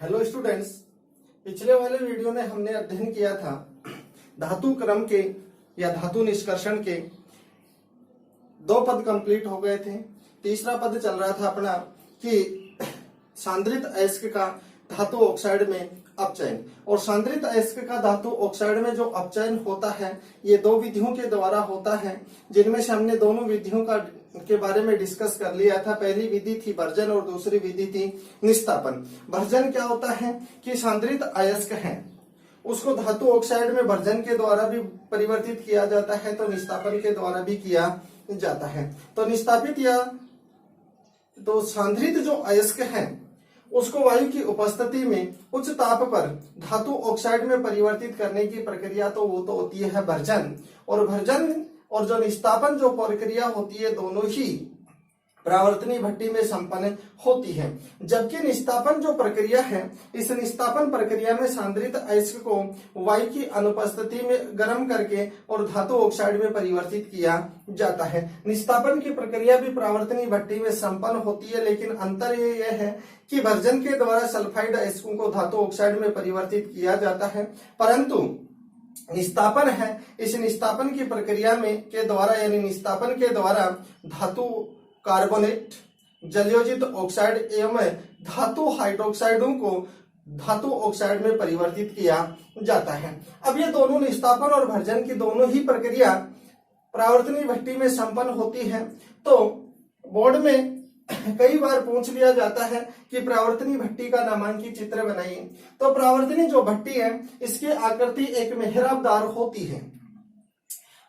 Hello students, पिछले वाले video में हमने अध्ययन किया था धातु क्रम के या धातु निष्कर्षण के दो पद कंप्लीट हो गए थे। तीसरा पद चल रहा था अपना कि सांद्रित अयस्क का धातु ऑक्साइड में अपचयन, और सांद्रित अयस्क का धातु ऑक्साइड में जो अपचयन होता है ये दो विधियों के द्वारा होता है, जिनमें से हमने दोनों विधियों के बारे में डिस्कस कर लिया था। पहली विधि थी भर्जन और दूसरी विधि थी निस्तापन। भर्जन क्या होता है कि सांद्रित अयस्क है उसको धातु ऑक्साइड में भर्जन के द्वारा भी परिवर्तित किया जाता है, तो निस्तापन के द्वारा भी किया जाता है। तो निस्तापित या तो सांद्रित जो अयस्क है उसको वायु की उपस्थिति में उच्च ताप पर धातु ऑक्साइड में परिवर्तित करने की प्रक्रिया तो वो तो होती है भर्जन, और भर्जन और जो निस्तापन जो प्रक्रिया होती है दोनों ही परावर्तनीय भट्टी में संपन्न होती है। जबकि निस्तापन जो प्रक्रिया है, इस निस्तापन प्रक्रिया में सांद्रित अयस्क को वायु की अनुपस्थिति में गर्म करके और धातु ऑक्साइड में परिवर्तित किया जाता है। निस्तापन की प्रक्रिया भी परावर्तनीय भट्टी में संपन्न होती है, लेकिन अंतर ये है कि भर्जन के द्वारा सल्फाइड अयस्कों को धातु ऑक्साइड में परिवर्तित किया जाता है, परंतु निस्तापन है, इस निस्तापन की प्रक्रिया में के द्वारा यानी निस्तापन के द्वारा धातु कार्बोनेट, जलयोजित ऑक्साइड एवं धातु हाइड्रोक्साइडों को धातु ऑक्साइड में परिवर्तित किया जाता है। अब ये दोनों निस्तापन और भर्जन की दोनों ही प्रक्रिया परावर्तनीय भट्टी में संपन्न होती है। तो बोर्ड में कई बार पूछ लिया जाता है कि परावर्तनीय भट्टी का नामांकित चित्र बनाइए। तो परावर्तनीय जो भट्टी है इसकी आकृति एक मेहराबदार होती है।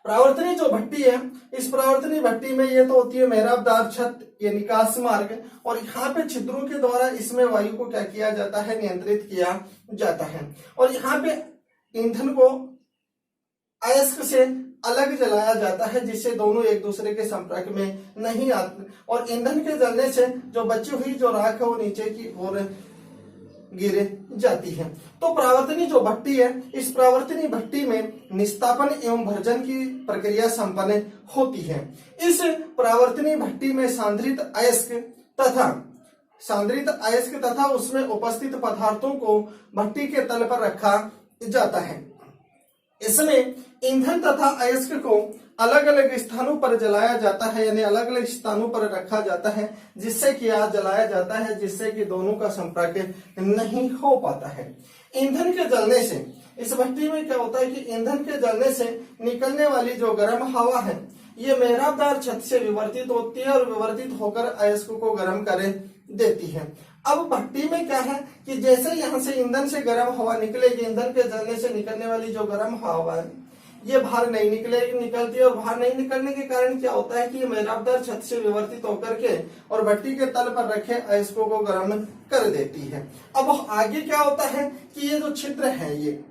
परावर्तनीय जो भट्टी है, इस परावर्तनीय भट्टी में ये तो होती है मेहराबदार छत, ये निकास मार्ग, और यहाँ पे छिद्रों के द्वारा इसमें वायु को क्या किया जाता है, नियंत्रित किया जाता है। और यहाँ पे ईंधन को अयस्क से अलग जलाया जाता है, जिससे दोनों एक दूसरे के संपर्क में नहीं आते, और ईंधन के जलने से जो बची हुई जो राख है वो नीचे की ओर गिर जाती है। तो परावर्तनीय जो भट्टी है, इस परावर्तनीय भट्टी में निस्तापन एवं भर्जन की प्रक्रिया संपन्न होती है। इस परावर्तनीय भट्टी में सांद्रित अयस्क तथा उसमें उपस्थित पदार्थों को भट्टी के तल पर रखा जाता है। इसमें ईंधन तथा अयस्क को अलग अलग स्थानों पर जलाया जाता है, यानी अलग अलग स्थानों पर रखा जाता है, जिससे कि आग जलाया जाता है, जिससे कि दोनों का संपर्क नहीं हो पाता है। ईंधन के जलने से इस भट्टी में क्या होता है कि ईंधन के जलने से निकलने वाली जो गर्म हवा है ये मेहराबदार छत से विवर्तित होती है और विवर्तित होकर अयस्क को गर्म कर देती है। अब भट्टी में क्या है कि जैसे यहाँ से ईंधन से गर्म हवा निकलेगी, ईंधन के जलने से निकलने वाली जो गर्म हवा है ये बाहर नहीं निकलती है, और बाहर नहीं निकलने के कारण क्या होता है कि ये मेहराबदार छत से विवर्तित होकर के और भट्टी के तल पर रखे अयस्कों को गर्म कर देती है। अब आगे क्या होता है कि ये जो छिद्र है ये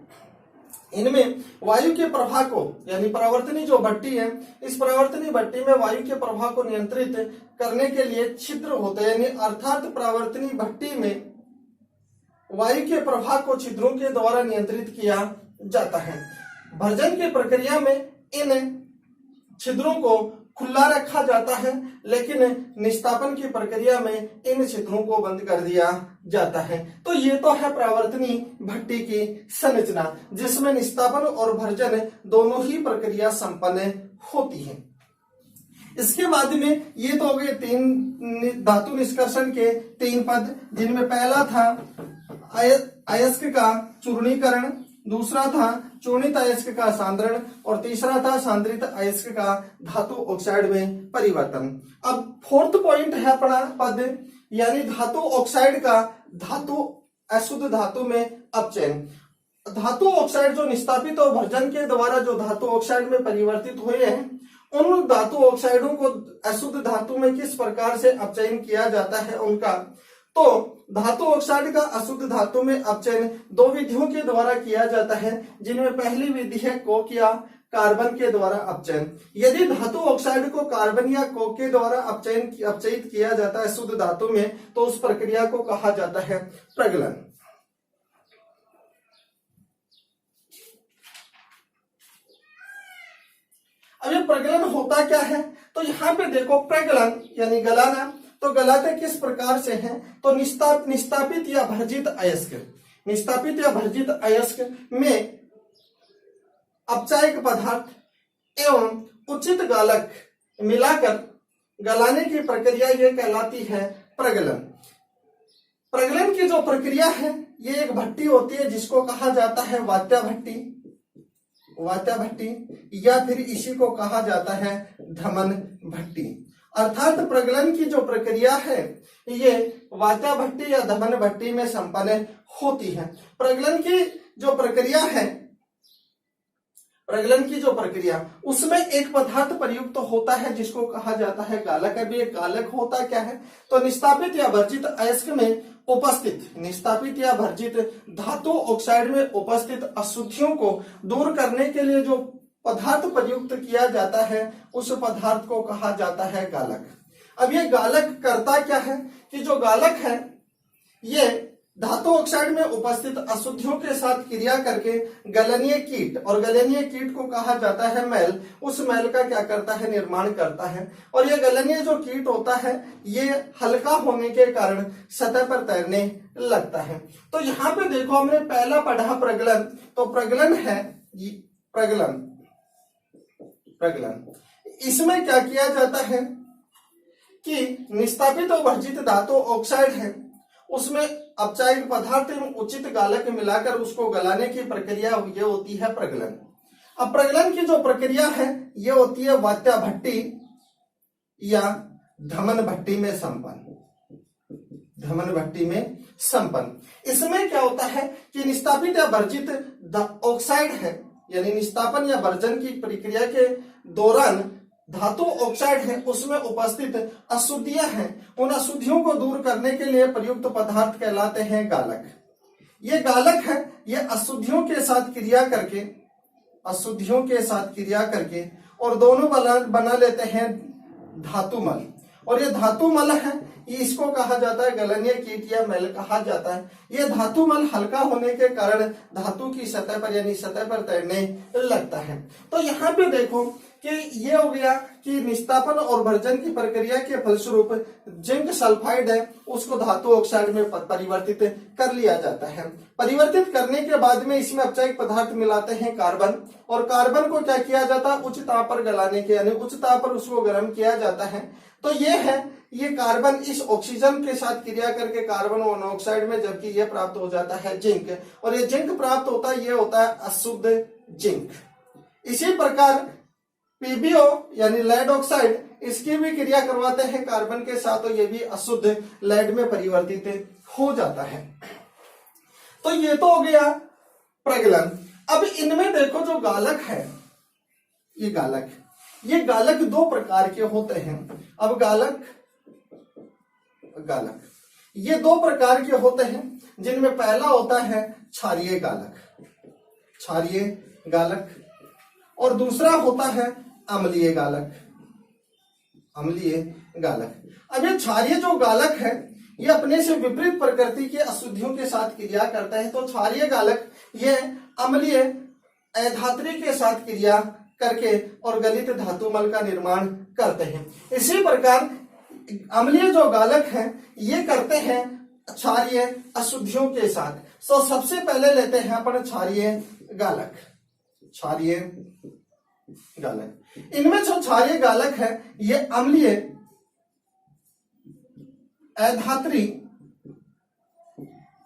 इनमें वायु के प्रवाह को, यानी परावर्तनीय जो भट्टी है, इस परावर्तनीय भट्टी में वायु के प्रवाह को नियंत्रित करने के लिए छिद्र होते हैं, यानी अर्थात परावर्तनीय भट्टी में वायु के प्रवाह को छिद्रों के द्वारा नियंत्रित किया जाता है। भर्जन की प्रक्रिया में इन छिद्रों को खुला रखा जाता है, लेकिन निस्तापन की प्रक्रिया में इन छिद्रों को बंद कर दिया जाता है। तो ये तो है परावर्तनीय भट्टी की संरचना, जिसमें निस्तापन और भर्जन दोनों ही प्रक्रिया संपन्न होती है। इसके बाद में ये तो हो गए तीन धातु निष्कर्षण के तीन पद, जिनमें पहला था अयस्क का चूर्णीकरण, दूसरा था चूर्णित अयस्क का सांद्रण, और तीसरा था सांद्रित अयस्क का धातु ऑक्साइड में परिवर्तन। अब फोर्थ पॉइंट है अपना पद, यानी धातु ऑक्साइड का अशुद्ध धातु में अपचयन। धातु ऑक्साइड जो निस्तापित और भर्जन के द्वारा जो धातु ऑक्साइड में परिवर्तित हुए हैं, उन धातु ऑक्साइडों को अशुद्ध धातु में किस प्रकार से अपचयन किया जाता है उनका। तो धातु ऑक्साइड का अशुद्ध धातु में अपचयन दो विधियों के द्वारा किया जाता है, जिनमें पहली विधि है कोक या कार्बन के द्वारा अपचयन। यदि धातु ऑक्साइड को कार्बन या कोक के द्वारा अपचयित किया जाता है शुद्ध धातु में, तो उस प्रक्रिया को कहा जाता है प्रगलन। अब ये प्रगलन होता क्या है, तो यहाँ पे देखो प्रगलन यानी गलाना, तो गलाते किस प्रकार से हैं? तो निस्तापित या भर्जित अयस्क, निस्तापित या भर्जित अयस्क में अपचायक पदार्थ एवं उचित गालक मिलाकर गलाने की प्रक्रिया ये कहलाती है प्रगलन। प्रगलन की जो प्रक्रिया है ये एक भट्टी होती है जिसको कहा जाता है वात्या भट्टी, वात्या भट्टी, या फिर इसी को कहा जाता है धमन भट्टी। अर्थात प्रगलन की जो प्रक्रिया है ये वात्या भट्टी या धमन भट्टी में संपन्न होती है। प्रगलन की जो प्रक्रिया है, प्रगलन की जो प्रक्रिया, उसमें एक पदार्थ प्रयुक्त होता है जिसको कहा जाता है गालक। अभी एक गालक होता क्या है? तो निस्तापित या भर्जित अयस्क में उपस्थित, निस्तापित या भर्जित धातु ऑक्साइड में उपस्थित अशुद्धियों को दूर करने के लिए जो पदार्थ प्रयुक्त किया जाता है उस पदार्थ को कहा जाता है गालक। अब ये गालक करता क्या है कि जो गालक है ये धातु ऑक्साइड में उपस्थित अशुद्धियों के साथ क्रिया करके गलनीय कीट, और गलनीय कीट को कहा जाता है मैल, उस मैल का क्या करता है? निर्माण करता है। और ये गलनीय जो कीट होता है ये हल्का होने के कारण सतह पर तैरने लगता है। तो यहाँ पे देखो हमने पहला पढ़ा प्रगलन, तो प्रगलन है प्रगलन, प्रगलन इसमें क्या किया जाता है कि निस्तापित और भर्जित धातु ऑक्साइड है उसमें अपचायक पदार्थ एवं उचित गालक मिलाकर उसको गलाने की प्रक्रिया ये होती है प्रगलन। अब प्रगलन की जो प्रक्रिया है ये होती है वात्या भट्टी या धमन भट्टी में संपन्न, धमन भट्टी में संपन्न। इसमें क्या होता है कि निस्तापित या भर्जित ऑक्साइड है, यानी निस्तापन या भर्जन की प्रक्रिया के दौरान धातु ऑक्साइड है उसमें उपस्थित अशुद्धियां हैं, उन अशुद्धियों को दूर करने के लिए प्रयुक्त पदार्थ कहलाते हैं गालक। ये गालक है ये अशुद्धियों के साथ क्रिया करके, अशुद्धियों के साथ क्रिया करके और दोनों बना लेते हैं धातुमल। और ये धातुमल है ये इसको कहा जाता है गलनीय कीट या मैल कहा जाता है। ये धातुमल हल्का होने के कारण धातु की सतह पर यानी सतह पर तैरने लगता है। तो यहाँ पे देखो कि ये हो गया कि निस्तापन और भर्जन की प्रक्रिया के फलस्वरूप जिंक सल्फाइड है उसको धातु ऑक्साइड में परिवर्तित कर लिया जाता है। परिवर्तित करने के बाद में इसमें अपचायक पदार्थ मिलाते हैं कार्बन, और कार्बन को क्या किया जाता है? उच्च ताप पर गलाने के यानी उच्च ताप पर उसको गर्म किया जाता है। तो ये है ये कार्बन इस ऑक्सीजन के साथ क्रिया करके कार्बन मोनोऑक्साइड में, जबकि ये प्राप्त हो जाता है जिंक, और ये जिंक प्राप्त होता है ये होता है अशुद्ध जिंक। इसी प्रकार पीबीओ यानी लेड ऑक्साइड इसकी भी क्रिया करवाते हैं कार्बन के साथ, तो ये भी अशुद्ध लेड में परिवर्तित हो जाता है। तो ये तो हो गया प्रगलन। अब इनमें देखो जो गालक है ये गालक, ये गालक दो प्रकार के होते हैं। अब गालक ये दो प्रकार के होते हैं जिनमें पहला होता है क्षारीय गालक, क्षारीय गालक, और दूसरा होता है अम्लीय गालक, अम्लीय गालक। अब ये क्षारीय जो गालक है ये अपने से विपरीत प्रकृति की अशुद्धियों के साथ क्रिया करता है। तो क्षारीय गालक ये अम्लीय अधात्री के साथ क्रिया करके और गलित धातुमल का निर्माण करते हैं। इसी प्रकार अम्लीय जो गालक हैं ये करते हैं क्षारीय अशुद्धियों के साथ। तो सबसे पहले लेते हैं अपन क्षारीय गालक, क्षारीय गालक। इनमें जो क्षारीय गालक है ये अम्लीय अधात्री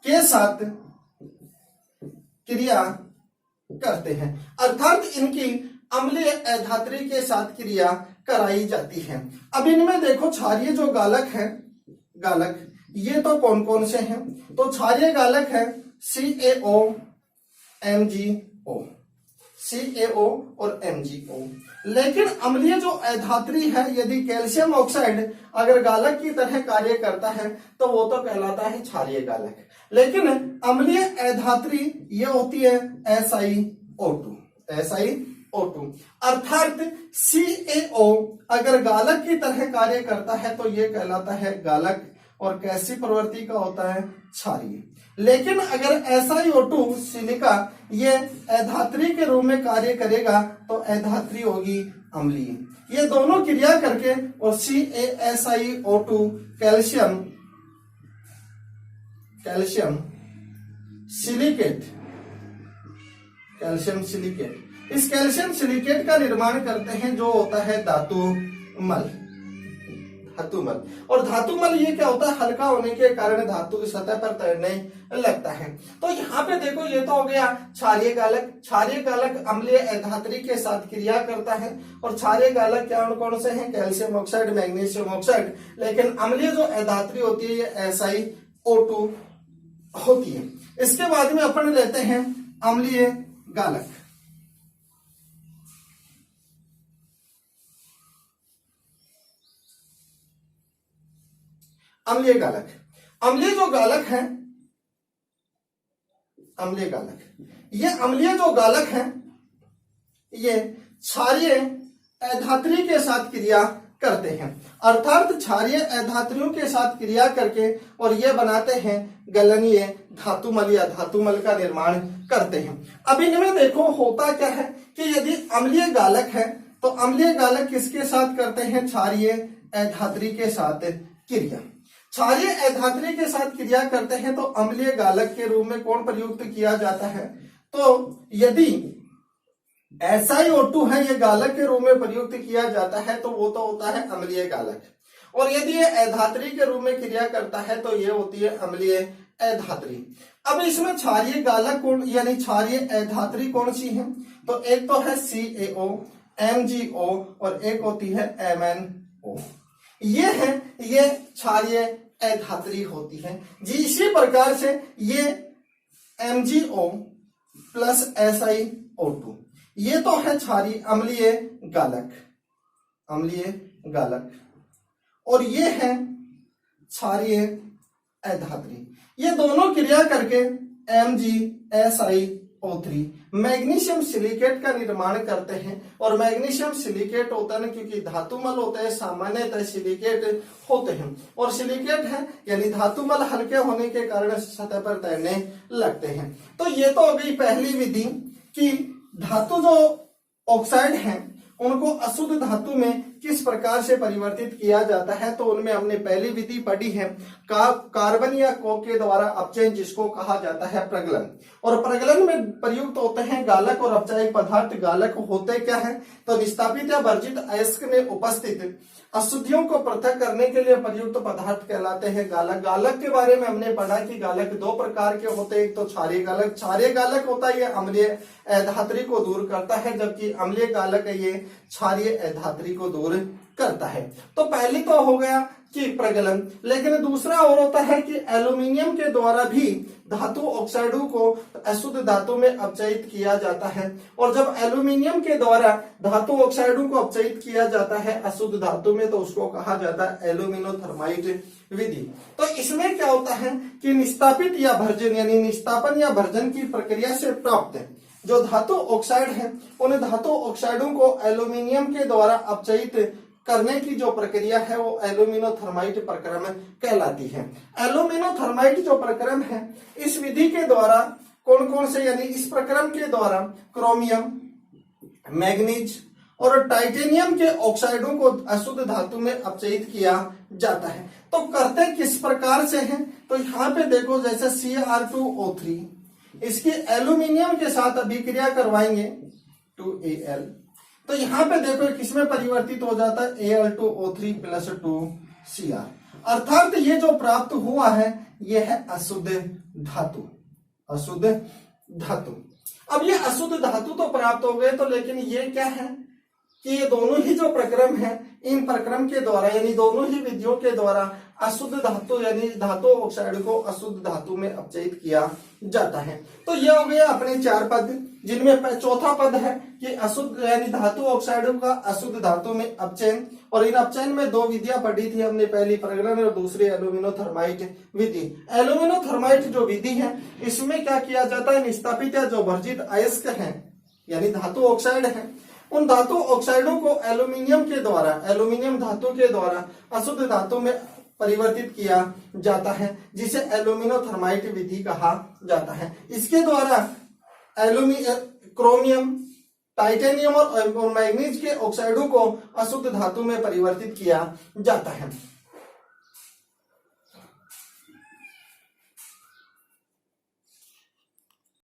के साथ क्रिया करते हैं, अर्थात इनकी अम्लीय अधात्री के साथ क्रिया कराई जाती है। अब इनमें देखो क्षारीय जो गालक है, गालक ये तो कौन कौन से हैं? तो क्षारीय गालक है CaO, MgO, CaO और MgO। लेकिन अम्लीय जो अधात्री है यदि कैल्शियम ऑक्साइड अगर गालक की तरह कार्य करता है तो वो तो कहलाता है क्षारीय गालक। लेकिन अम्लीय अधात्री ये होती है SiO2, SiO2। अर्थात CaO अगर गालक की तरह कार्य करता है तो ये कहलाता है गालक, और कैसी प्रवृत्ति का होता है, क्षारीय। लेकिन अगर SiO2 सिलिका ये अधात्री के रूप में कार्य करेगा तो अधात्री होगी अम्लीय। ये दोनों क्रिया करके और CaSiO2 कैल्शियम सिलिकेट इस कैल्शियम सिलिकेट का निर्माण करते हैं जो होता है धातुमल। और धातुमल ये क्या होता है, हल्का होने के कारण धातु की सतह पर तैरने लगता है। तो यहाँ पे देखो ये तो हो गया क्षारीय गालक अम्लीय अधात्री के साथ क्रिया करता है। और क्षारीय गालक क्या कौन से हैं, कैल्शियम ऑक्साइड, मैग्नीशियम ऑक्साइड। लेकिन अम्लीय जो अधात्री होती है ये SiO2 होती है। इसके बाद में अपन लेते हैं अम्लीय गालक। अम्लीय गालक अम्लीय जो गालक है, ये अम्लीय जो गालक है ये क्षारीय अधात्री के साथ क्रिया करते हैं। अर्थात क्षारीय अधात्रियों के साथ क्रिया करके और ये बनाते हैं गलनीय धातुमल या धातुमल का निर्माण करते हैं। अब इनमें देखो होता क्या है कि यदि अम्लीय गालक है तो अम्लीय गालक किसके साथ करते हैं, क्षारीय अधात्री के साथ क्रिया। क्षारीय अधात्री के साथ क्रिया करते हैं तो अम्लीय गालक के रूप में कौन प्रयुक्त किया जाता है, तो यदि SiO2 है ये गालक के रूप में प्रयुक्त किया जाता है तो वो तो होता है अम्लीय गालक। और यदि ये अधात्री के रूप में क्रिया करता है तो ये होती है अम्लीय अधात्री। अब इसमें क्षारीय गालक कौन यानी क्षारीय अधात्री कौन सी है, तो एक तो है CaO, MgO और एक होती है MnO। ये क्षारीय अधात्री होती है जी। इसी प्रकार से ये MgO प्लस SiO2 ये तो है क्षारीय अम्लीय गालक और ये है क्षारीय अधात्री। ये दोनों क्रिया करके MgSiO3 मैग्नीशियम सिलिकेट का निर्माण करते हैं। और मैग्नीशियम सिलिकेट होता है क्योंकि धातुमल होते हैं, सामान्यतः सिलिकेट होते हैं। और सिलिकेट है यानी धातुमल हल्के होने के कारण सतह पर तैरने लगते हैं। तो ये तो हो गई पहली विधि कि धातु जो ऑक्साइड हैं उनको अशुद्ध धातु में किस प्रकार से परिवर्तित किया जाता है। तो उनमें हमने पहली विधि पढ़ी है कार्बन या कोक के द्वारा अपचयन, जिसको कहा जाता है प्रगलन। और प्रगलन में प्रयुक्त होते हैं गालक और अपचायक पदार्थ। गालक होते क्या है, तो निस्तापित या वर्जित अयस्क में उपस्थित अशुद्धियों को पृथक करने के लिए प्रयुक्त पदार्थ कहलाते हैं गालक। गालक के बारे में हमने पढ़ा कि गालक दो प्रकार के होते हैं, एक तो क्षारीय गालक होता है, ये अम्लीय अधात्री को दूर करता है, जबकि अम्लीय गालक है ये क्षारीय अधात्री को दूर करता है। तो पहले तो हो गया कि प्रगलन, लेकिन दूसरा और होता है कि एल्यूमिनियम के द्वारा भी धातु ऑक्साइडों को अशुद्ध धातु में अपचयित किया जाता है। और जब एल्यूमिनियम के द्वारा धातु ऑक्साइडों को अपचयित किया जाता है अशुद्ध धातु में, तो उसको कहा जाता है एल्यूमिनोथर्माइट विधि। तो इसमें क्या होता है कि निस्तापित या भर्जन यानी निस्तापन या भर्जन की प्रक्रिया से प्राप्त जो धातु ऑक्साइड है उन धातु ऑक्साइडों को एल्यूमिनियम के द्वारा अपचयित करने की जो प्रक्रिया है वो एल्यूमिनोथर्माइट प्रक्रम कहलाती है। एल्यूमिनोथर्माइट जो प्रक्रम है इस विधि के द्वारा कौन कौन से यानी इस प्रक्रम के द्वारा क्रोमियम, मैग्नीज और टाइटेनियम के ऑक्साइडों को अशुद्ध धातु में अपचयित किया जाता है। तो करते किस प्रकार से हैं, तो यहाँ पे देखो जैसे Cr2O3 इसकी एल्यूमिनियम के साथ अभिक्रिया करवाएंगे 2Al, तो यहाँ पे देखो किसमें परिवर्तित हो जाता है Al2O3 प्लस 2Cr। अर्थात ये जो प्राप्त हुआ है ये है अशुद्ध धातु। अब ये अशुद्ध धातु तो प्राप्त हो गए, तो लेकिन ये क्या है कि ये दोनों ही जो प्रक्रम है इन प्रक्रम के द्वारा यानी दोनों ही विधियों के द्वारा अशुद्ध धातु यानी धातु ऑक्साइड को अशुद्ध धातु में अपचयित किया जाता है। तो ये हो गया अपने चार पद, जिनमें चौथा पद है कि अशुद्ध यानी धातु ऑक्साइडों का अशुद्ध धातु में अपचयन। और इन अपचयन में दो विधियां पढ़ी थी हमने, पहली प्रगलन और दूसरी एल्यूमिनोथर्माइट विधि। एल्यूमिनोथर्माइट जो विधि है इसमें क्या किया जाता है, निस्तापित या जो वर्जित अयस्क है यानी धातु ऑक्साइड है उन धातु ऑक्साइडों को एल्यूमिनियम धातु के द्वारा अशुद्ध धातु में परिवर्तित किया जाता है, जिसे एल्यूमिनोथर्माइट विधि कहा जाता है। इसके द्वारा क्रोमियम, टाइटेनियम और मैग्नीज के ऑक्साइडों को अशुद्ध धातु में परिवर्तित किया जाता है।